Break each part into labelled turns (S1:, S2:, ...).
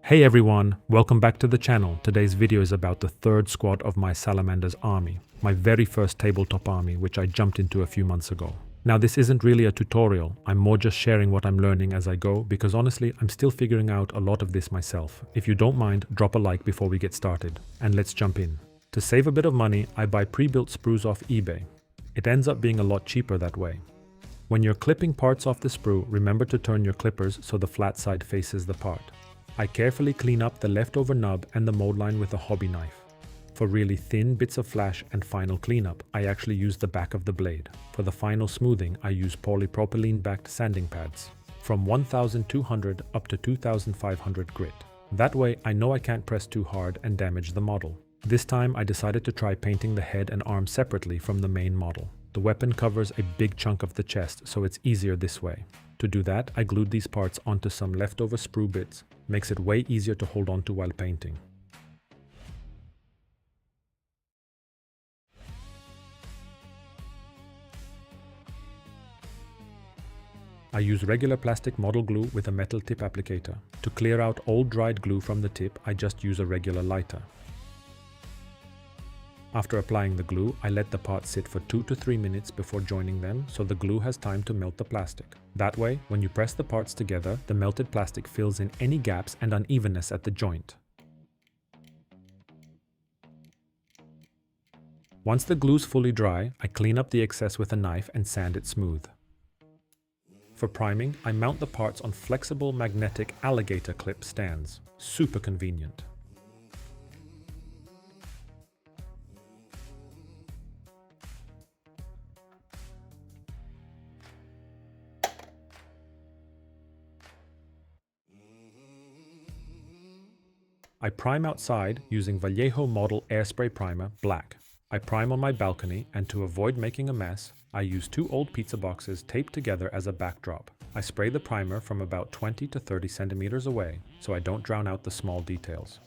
S1: Hey everyone, welcome back to the channel. Today's video is about the third squad of my Salamanders army, my very first tabletop army, which I jumped into a few months ago. Now this isn't really a tutorial, I'm more just sharing what I'm learning as I go, because honestly I'm still figuring out a lot of this myself. If you don't mind, drop a like before we get started, and let's jump in. To save a bit of money, I buy pre-built sprues off eBay. It ends up being a lot cheaper that way. When you're clipping parts off the sprue, remember to turn your clippers so the flat side faces the part. I carefully clean up the leftover nub and the mold line with a hobby knife. For really thin bits of flash and final cleanup, I actually use the back of the blade. For the final smoothing, I use polypropylene-backed sanding pads, from 1200 up to 2500 grit. That way, I know I can't press too hard and damage the model. This time, I decided to try painting the head and arm separately from the main model. The weapon covers a big chunk of the chest, so it's easier this way. To do that, I glued these parts onto some leftover sprue bits. Makes it way easier to hold on to while painting. I use regular plastic model glue with a metal tip applicator. To clear out old dried glue from the tip, I just use a regular lighter. After applying the glue, I let the parts sit for 2 to 3 minutes before joining them so the glue has time to melt the plastic. That way, when you press the parts together, the melted plastic fills in any gaps and unevenness at the joint. Once the glue's fully dry, I clean up the excess with a knife and sand it smooth. For priming, I mount the parts on flexible magnetic alligator clip stands. Super convenient. I prime outside using Vallejo Model Air Spray Primer Black. I prime on my balcony, and to avoid making a mess, I use 2 old pizza boxes taped together as a backdrop. I spray the primer from about 20 to 30 centimeters away, so I don't drown out the small details.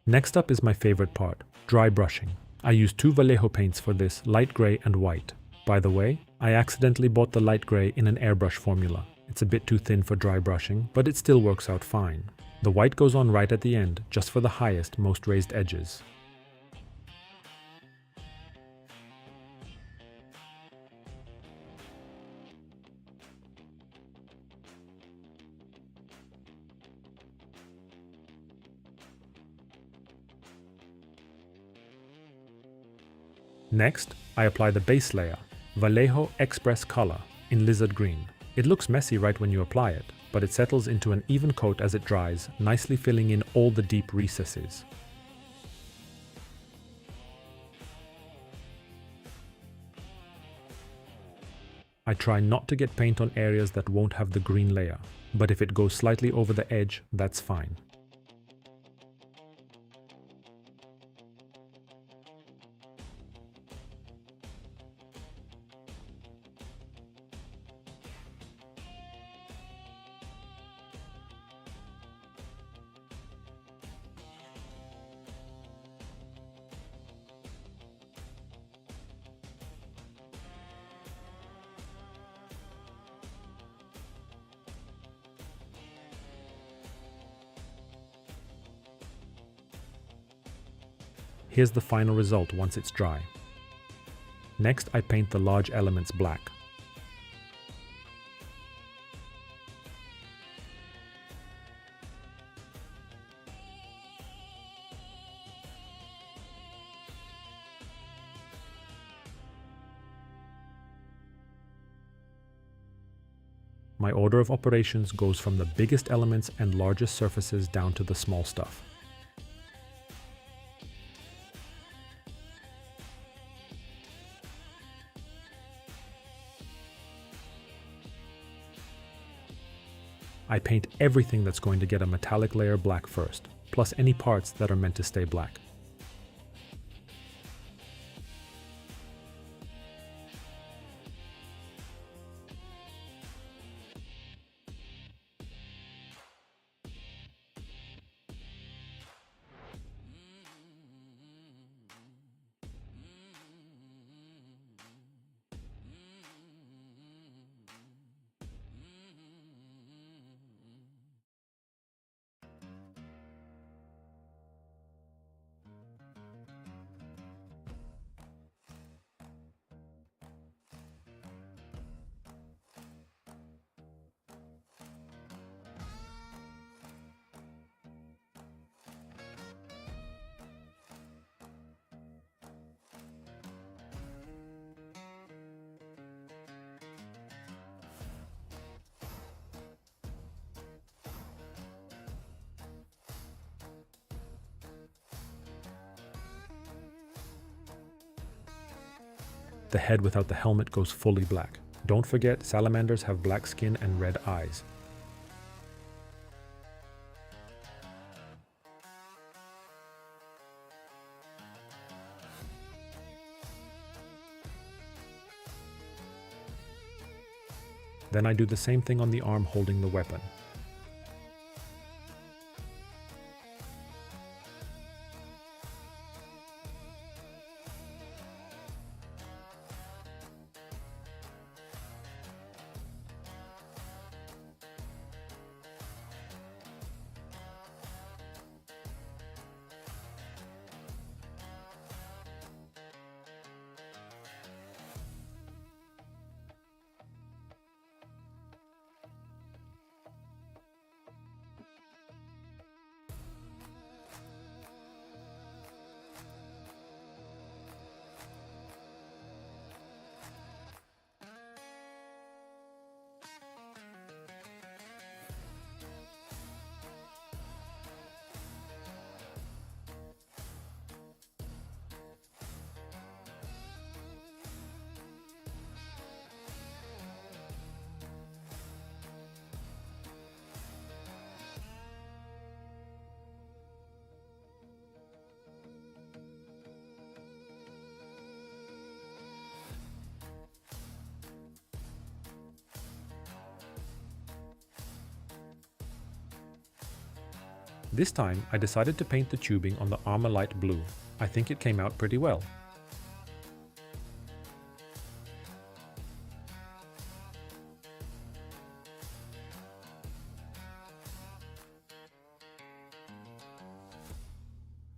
S1: Next up is my favorite part, dry brushing. I use 2 Vallejo paints for this, light gray and white. By the way, I accidentally bought the light gray in an airbrush formula. It's a bit too thin for dry brushing, but it still works out fine. The white goes on right at the end, just for the highest, most raised edges. Next, I apply the base layer, Vallejo Xpress color, in lizard green. It looks messy right when you apply it, but it settles into an even coat as it dries, nicely filling in all the deep recesses. I try not to get paint on areas that won't have the green layer, but if it goes slightly over the edge, that's fine. Here's the final result once it's dry. Next, I paint the large elements black. My order of operations goes from the biggest elements and largest surfaces down to the small stuff. I paint everything that's going to get a metallic layer black first, plus any parts that are meant to stay black. The head without the helmet goes fully black. Don't forget, salamanders have black skin and red eyes. Then I do the same thing on the arm holding the weapon. This time, I decided to paint the tubing on the armor light blue. I think it came out pretty well.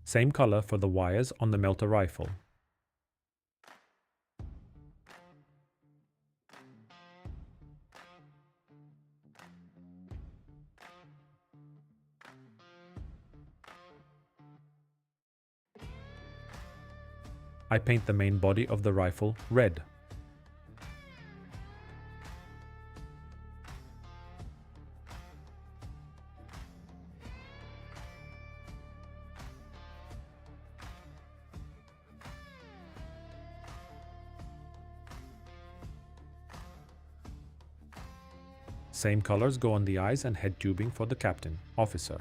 S1: Same color for the wires on the melter rifle. I paint the main body of the rifle red. Same colors go on the eyes and head tubing for the captain, officer.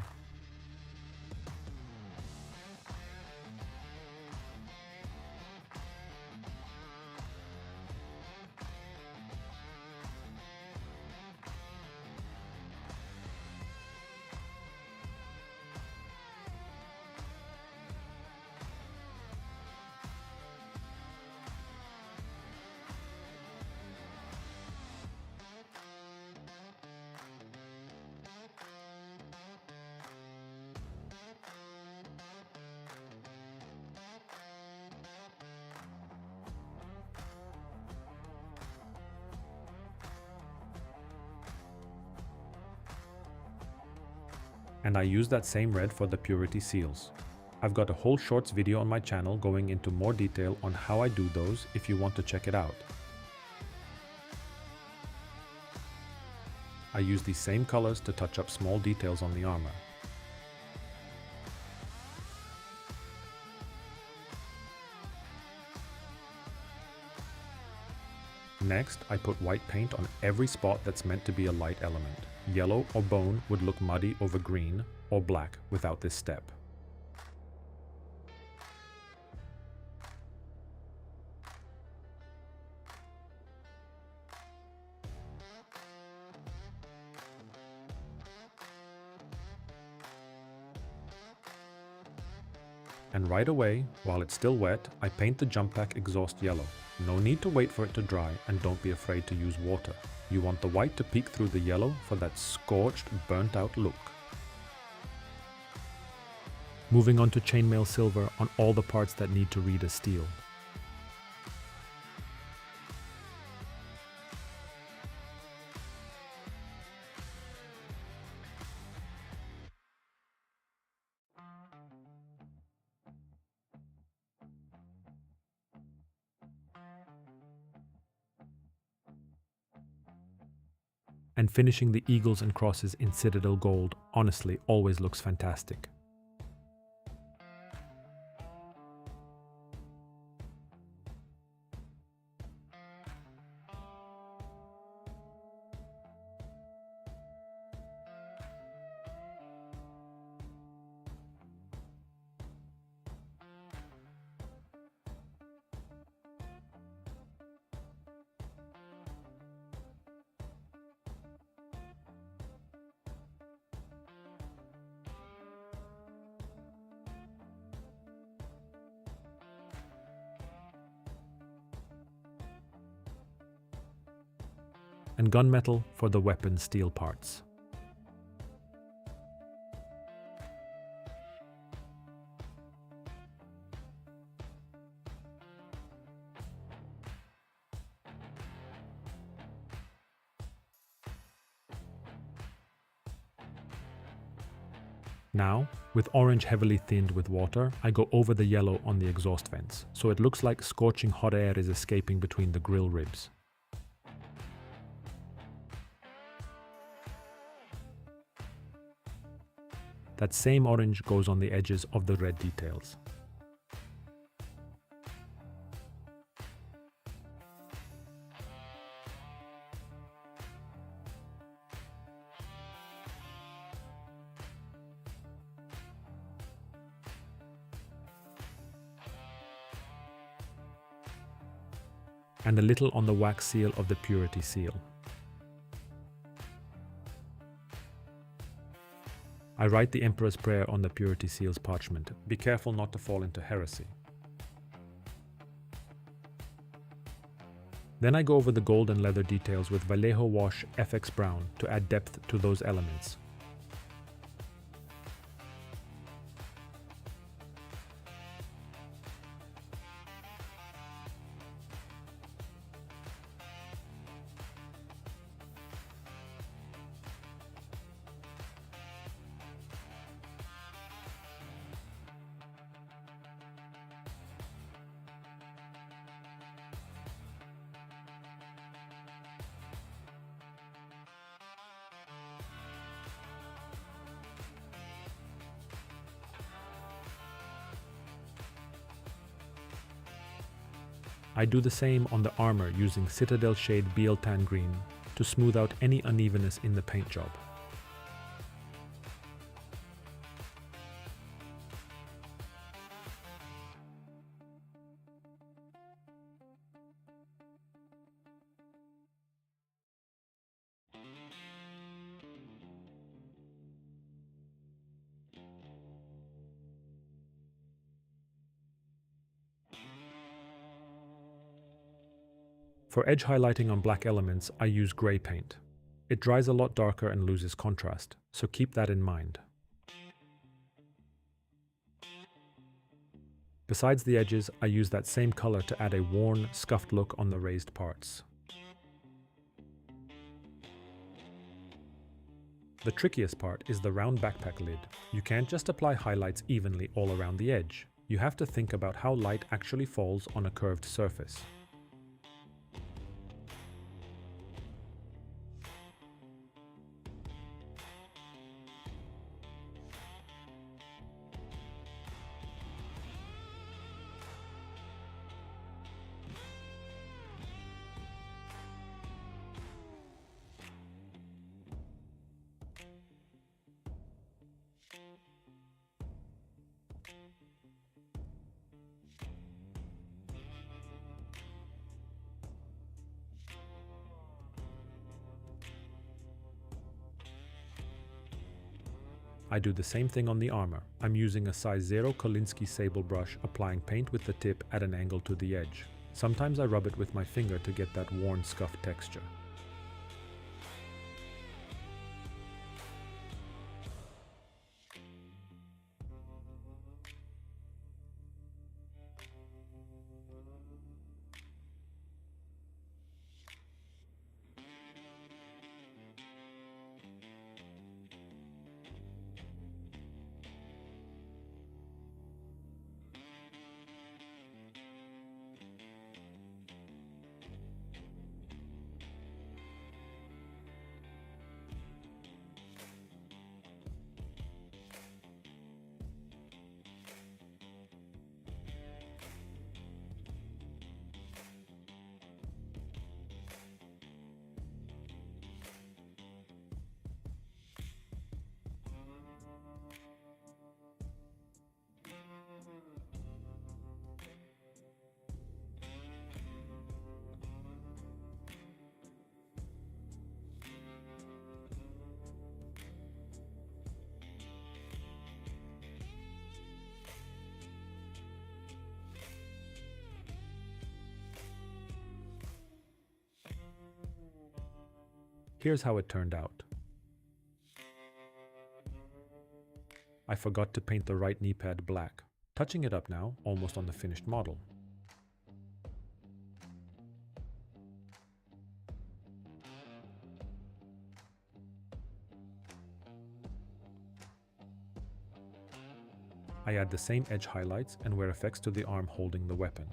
S1: And I use that same red for the purity seals. I've got a whole shorts video on my channel going into more detail on how I do those if you want to check it out. I use these same colors to touch up small details on the armor. Next, I put white paint on every spot that's meant to be a light element. Yellow or bone would look muddy over green, or black without this step. And right away, while it's still wet, I paint the jump pack exhaust yellow. No need to wait for it to dry, and don't be afraid to use water. You want the white to peek through the yellow for that scorched, burnt out look. Moving on to chainmail silver on all the parts that need to read as steel. And finishing the eagles and crosses in Citadel gold honestly always looks fantastic. and gunmetal for the weapon steel parts. Now, with orange heavily thinned with water, I go over the yellow on the exhaust vents, so it looks like scorching hot air is escaping between the grille ribs. That same orange goes on the edges of the red details. And a little on the wax seal of the purity seal. I write the Emperor's Prayer on the purity seal's parchment. Be careful not to fall into heresy. Then I go over the gold and leather details with Vallejo Wash FX Brown to add depth to those elements. I do the same on the armor using Citadel shade Biel-Tan green to smooth out any unevenness in the paint job. For edge highlighting on black elements, I use grey paint. It dries a lot darker and loses contrast, so keep that in mind. Besides the edges, I use that same color to add a worn, scuffed look on the raised parts. The trickiest part is the round backpack lid. You can't just apply highlights evenly all around the edge. You have to think about how light actually falls on a curved surface. I do the same thing on the armor. I'm using a size 0 Kolinsky sable brush, applying paint with the tip at an angle to the edge. Sometimes I rub it with my finger to get that worn, scuffed texture. Here's how it turned out. I forgot to paint the right knee pad black. Touching it up now, almost on the finished model. I add the same edge highlights and wear effects to the arm holding the weapon.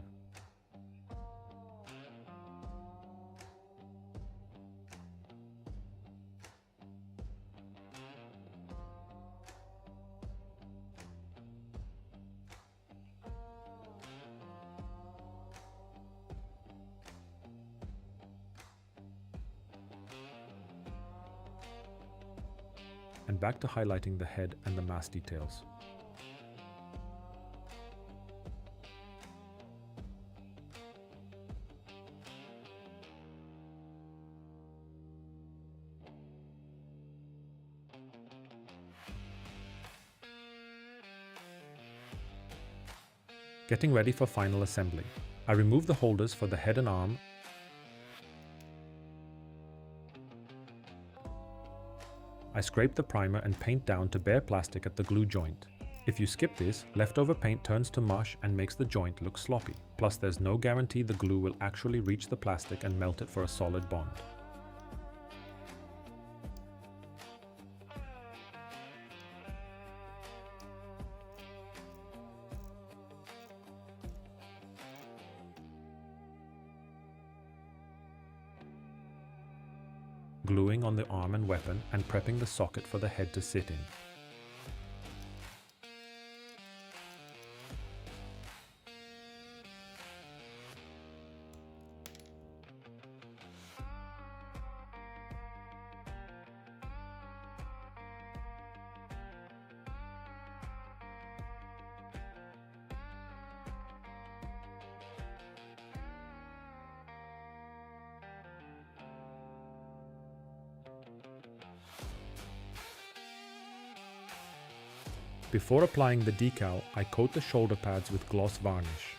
S1: And back to highlighting the head and the mask details. Getting ready for final assembly. I remove the holders for the head and arm. I scrape the primer and paint down to bare plastic at the glue joint. If you skip this, leftover paint turns to mush and makes the joint look sloppy. Plus there's no guarantee the glue will actually reach the plastic and melt it for a solid bond. Gluing on the arm and weapon and prepping the socket for the head to sit in. Before applying the decal, I coat the shoulder pads with gloss varnish.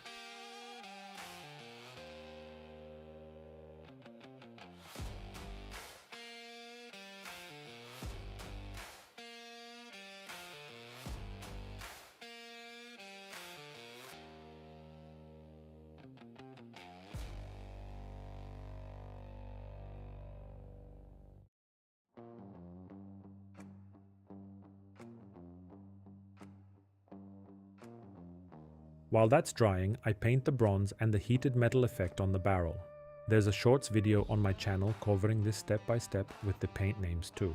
S1: While that's drying, I paint the bronze and the heated metal effect on the barrel. There's a shorts video on my channel covering this step by step with the paint names too.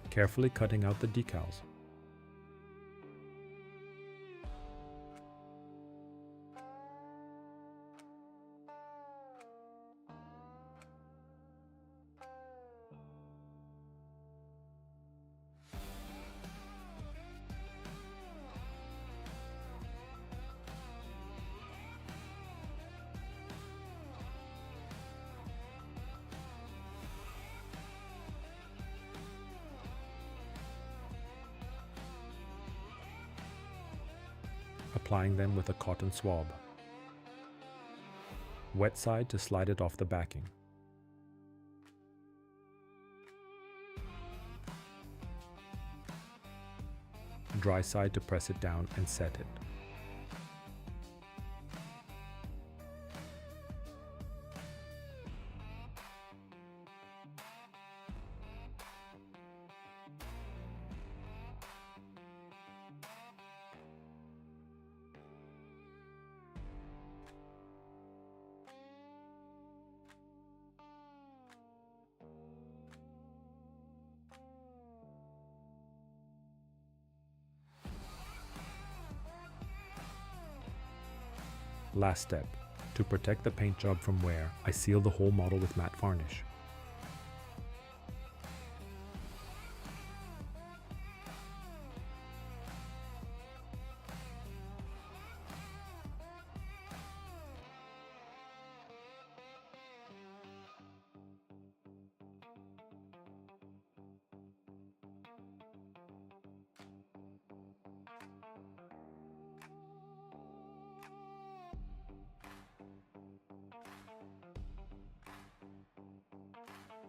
S1: Carefully cutting out the decals. Applying them with a cotton swab. Wet side to slide it off the backing. Dry side to press it down and set it. Last step. To protect the paint job from wear, I seal the whole model with matte varnish.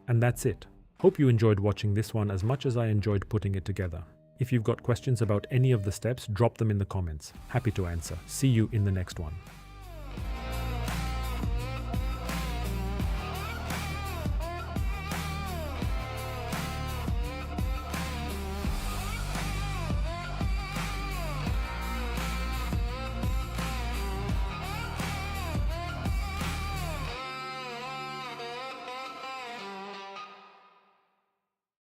S1: And that's it. Hope you enjoyed watching this one as much as I enjoyed putting it together. If you've got questions about any of the steps, drop them in the comments. Happy to answer. See you in the next one.